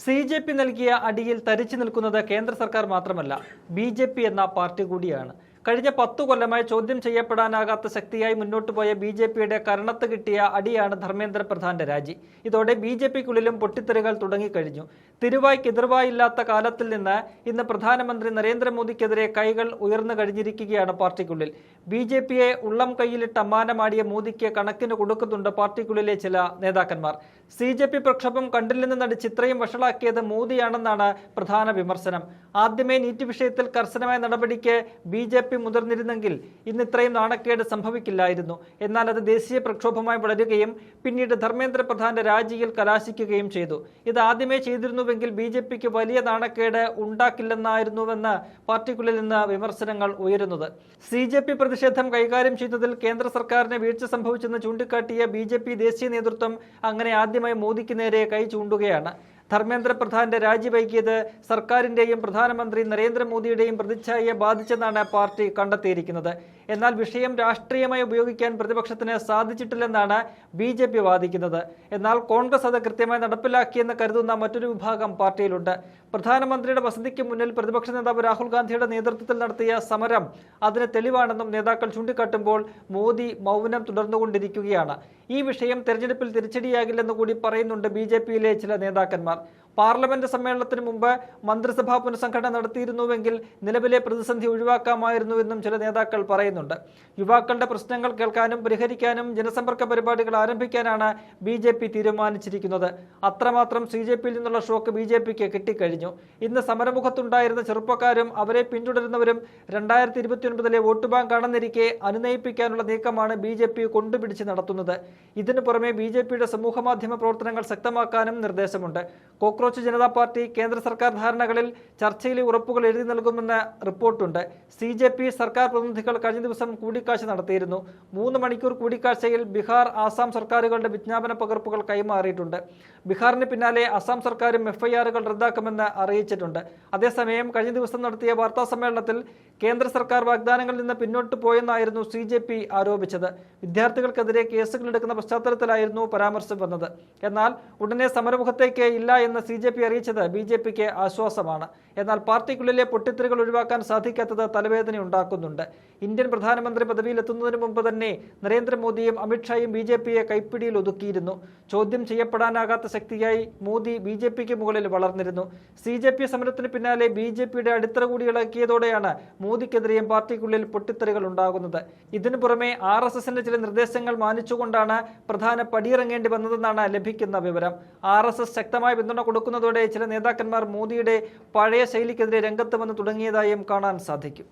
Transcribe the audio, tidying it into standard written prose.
CJP നൽകിയ അടിയിൽ തരിച്ചു നിൽക്കുന്നത് കേന്ദ്ര സർക്കാർ മാത്രമല്ല, BJP എന്ന പാർട്ടി കൂടിയാണ്. കഴിഞ്ഞ 10 കൊല്ലമായി ചോദ്യം ചെയ്യപ്പെടാനാകാത്ത ശക്തിയായി മുന്നോട്ട് പോയ BJPയുടെ കരണത്ത് കിട്ടിയ അടിയാണ് ധർമ്മേന്ദ്ര പ്രധാന്റെ രാജി. ഇതോടെ BJPക്കുള്ളിലും പൊട്ടിത്തെറികൾ തുടങ്ങിക്കഴിഞ്ഞു. തിരുവായ്ക്കെതിർവായില്ലാത്ത കാലത്തിൽ നിന്ന് ഇന്ന് പ്രധാനമന്ത്രി നരേന്ദ്രമോദിക്കെതിരെ കൈകൾ ഉയർന്നു കഴിഞ്ഞിരിക്കുകയാണ് പാർട്ടിക്കുള്ളിൽ. BJPയെ ഉള്ളം കൈയിലിട്ട് അമ്മാനമാടിയ മോദിക്ക് കണക്കിന് കൊടുക്കുന്നുണ്ട് പാർട്ടിക്കുള്ളിലെ ചില നേതാക്കന്മാർ. CJP പ്രക്ഷോഭം കണ്ടില്ലെന്ന് നടിച്ച് ഇത്രയും വഷളാക്കിയത് മോദിയാണെന്നാണ് പ്രധാന വിമർശനം. ആദ്യമേ നീറ്റ് വിഷയത്തിൽ കർശനമായ നടപടിക്ക് BJP മുതിർന്നിരുന്നെങ്കിൽ ഇന്ന് ഇത്രയും നാണക്കേട് സംഭവിക്കില്ലായിരുന്നു. എന്നാൽ അത് ദേശീയ പ്രക്ഷോഭമായി വളരുകയും പിന്നീട് ധർമ്മേന്ദ്ര പ്രധാന്റെ രാജിയിൽ കലാശിക്കുകയും ചെയ്തു. ഇത് ആദ്യമേ ചെയ്തിരുന്നുവെങ്കിൽ BJPക്ക് വലിയ നാണക്കേട് ഉണ്ടാക്കില്ലെന്നായിരുന്നുവെന്ന് പാർട്ടിക്കുള്ളിൽ നിന്ന് വിമർശനങ്ങൾ ഉയരുന്നത്. CJP പ്രതിഷേധം കൈകാര്യം ചെയ്യുന്നതിൽ കേന്ദ്ര സർക്കാരിന് വീഴ്ച സംഭവിച്ചെന്ന് ചൂണ്ടിക്കാട്ടിയ BJP ദേശീയ നേതൃത്വം അങ്ങനെ ആദ്യമായി മോദിക്ക് നേരെ കൈ ചൂണ്ടുകയാണ്. ധർമ്മേന്ദ്ര പ്രധാന്റെ രാജി വൈകിയത് സർക്കാരിന്റെയും പ്രധാനമന്ത്രി നരേന്ദ്രമോദിയുടെയും പ്രതിച്ഛായയെ ബാധിച്ചെന്നാണ് പാർട്ടി കണ്ടെത്തിയിരിക്കുന്നത്. എന്നാൽ വിഷയം രാഷ്ട്രീയമായി ഉപയോഗിക്കാൻ പ്രതിപക്ഷത്തിന് സാധിച്ചിട്ടില്ലെന്നാണ് BJP വാദിക്കുന്നത്. എന്നാൽ കോൺഗ്രസ് അത് കൃത്യമായി നടപ്പിലാക്കിയെന്ന് കരുതുന്ന മറ്റൊരു വിഭാഗം പാർട്ടിയിലുണ്ട്. പ്രധാനമന്ത്രിയുടെ വസതിക്ക് മുന്നിൽ പ്രതിപക്ഷ നേതാവ് രാഹുൽ ഗാന്ധിയുടെ നേതൃത്വത്തിൽ നടത്തിയ സമരം അതിന് തെളിവാണെന്നും നേതാക്കൾ ചൂണ്ടിക്കാട്ടുമ്പോൾ മോദി മൗനം തുടർന്നുകൊണ്ടിരിക്കുകയാണ്. ഈ വിഷയം തെരഞ്ഞെടുപ്പിൽ തിരിച്ചടിയാകില്ലെന്ന് കൂടി പറയുന്നുണ്ട് BJPയിലെ ചില നേതാക്കന്മാർ. പാർലമെന്റ് സമ്മേളനത്തിന് മുമ്പ് മന്ത്രിസഭാ പുനഃസംഘടന നടത്തിയിരുന്നുവെങ്കിൽ നിലവിലെ പ്രതിസന്ധി ഒഴിവാക്കാമായിരുന്നുവെന്നും ചില നേതാക്കൾ പറയുന്നുണ്ട്. യുവാക്കളുടെ പ്രശ്നങ്ങൾ കേൾക്കാനും പരിഹരിക്കാനും ജനസമ്പർക്ക പരിപാടികൾ ആരംഭിക്കാനാണ് BJP തീരുമാനിച്ചിരിക്കുന്നത്. അത്രമാത്രം CJPയിൽ നിന്നുള്ള ഷോക്ക് BJPക്ക് കിട്ടിക്കഴിഞ്ഞു. ഇന്ന് സമരമുഖത്തുണ്ടായിരുന്ന ചെറുപ്പക്കാരും അവരെ പിന്തുടരുന്നവരും 2029 വോട്ട് ബാങ്ക് ആണെന്നിരിക്കെ അനുനയിപ്പിക്കാനുള്ള നീക്കമാണ് BJP കൊണ്ടുപിടിച്ച് നടത്തുന്നത്. ഇതിനു പുറമെ BJPയുടെ സമൂഹമാധ്യമ പ്രവർത്തനങ്ങൾ ശക്തമാക്കാനും നിർദ്ദേശമുണ്ട്. കോക്രോച്ച് ജനതാ പാർട്ടി കേന്ദ്ര സർക്കാർ ധാരണകളിൽ ചർച്ചയിലെ ഉറപ്പുകൾ എഴുതി നൽകുമെന്ന് റിപ്പോർട്ടുണ്ട്. CJP സർക്കാർ പ്രതിനിധികൾ കഴിഞ്ഞ ദിവസം കൂടിക്കാഴ്ച നടത്തിയിരുന്നു. 3 മണിക്കൂർ കൂടിക്കാഴ്ചയിൽ ബീഹാർ, ആസാം സർക്കാരുകളുടെ വിജ്ഞാപന പകർപ്പുകൾ കൈമാറിയിട്ടുണ്ട്. ബീഹാറിന് പിന്നാലെ അസം സർക്കാരും FIRകൾ റദ്ദാക്കുമെന്ന് അറിയിച്ചിട്ടുണ്ട്. അതേസമയം കഴിഞ്ഞ ദിവസം നടത്തിയ വാർത്താ സമ്മേളനത്തിൽ കേന്ദ്ര സർക്കാർ വാഗ്ദാനങ്ങളിൽ നിന്ന് പിന്നോട്ട് പോയെന്നായിരുന്നു CJP ആരോപിച്ചത്. വിദ്യാർത്ഥികൾക്കെതിരെ കേസുകൾ എടുക്കുന്ന പശ്ചാത്തലത്തിലായിരുന്നു പരാമർശം വന്നത്. എന്നാൽ ഉടനെ സമരമുഖത്തേക്ക് ഇല്ല എന്ന് CJP അറിയിച്ചത് BJPക്ക് ആശ്വാസമാണ്. എന്നാൽ പാർട്ടിക്കുള്ളിലെ പൊട്ടിത്തെറികൾ ഒഴിവാക്കാൻ സാധിക്കാത്തത് തലവേദന ഉണ്ടാക്കുന്നുണ്ട്. ഇന്ത്യൻ പ്രധാനമന്ത്രി പദവിയിലെത്തുന്നതിന് മുമ്പ് തന്നെ നരേന്ദ്രമോദിയും അമിത്ഷായും BJPയെ കൈപ്പിടിയിൽ ഒതുക്കിയിരുന്നു. ചോദ്യം ചെയ്യപ്പെടാനാകാത്ത ശക്തിയായി മോദി BJPക്ക് മുകളിൽ വളർന്നിരുന്നു. CJP സമരത്തിന് പിന്നാലെ BJPയുടെ അടിത്തറ കൂടി ഇളക്കിയതോടെയാണ് മോദിക്കെതിരെയും പാർട്ടിക്കുള്ളിൽ പൊട്ടിത്തെറികൾ ഉണ്ടാകുന്നത്. ഇതിനു പുറമെ RSSന്റെ ചില നിർദ്ദേശങ്ങൾ മാനിച്ചുകൊണ്ടാണ് പ്രധാന പടിയിറങ്ങേണ്ടി വന്നതെന്നാണ് ലഭിക്കുന്ന വിവരം. RSS ശക്തമായ പിന്തുണ കൊടുക്കുന്നതോടെ ചില നേതാക്കന്മാർ മോദിയുടെ പഴയ ശൈലിക്കെതിരെ രംഗത്ത് വന്ന് തുടങ്ങിയതായും കാണാൻ സാധിക്കും.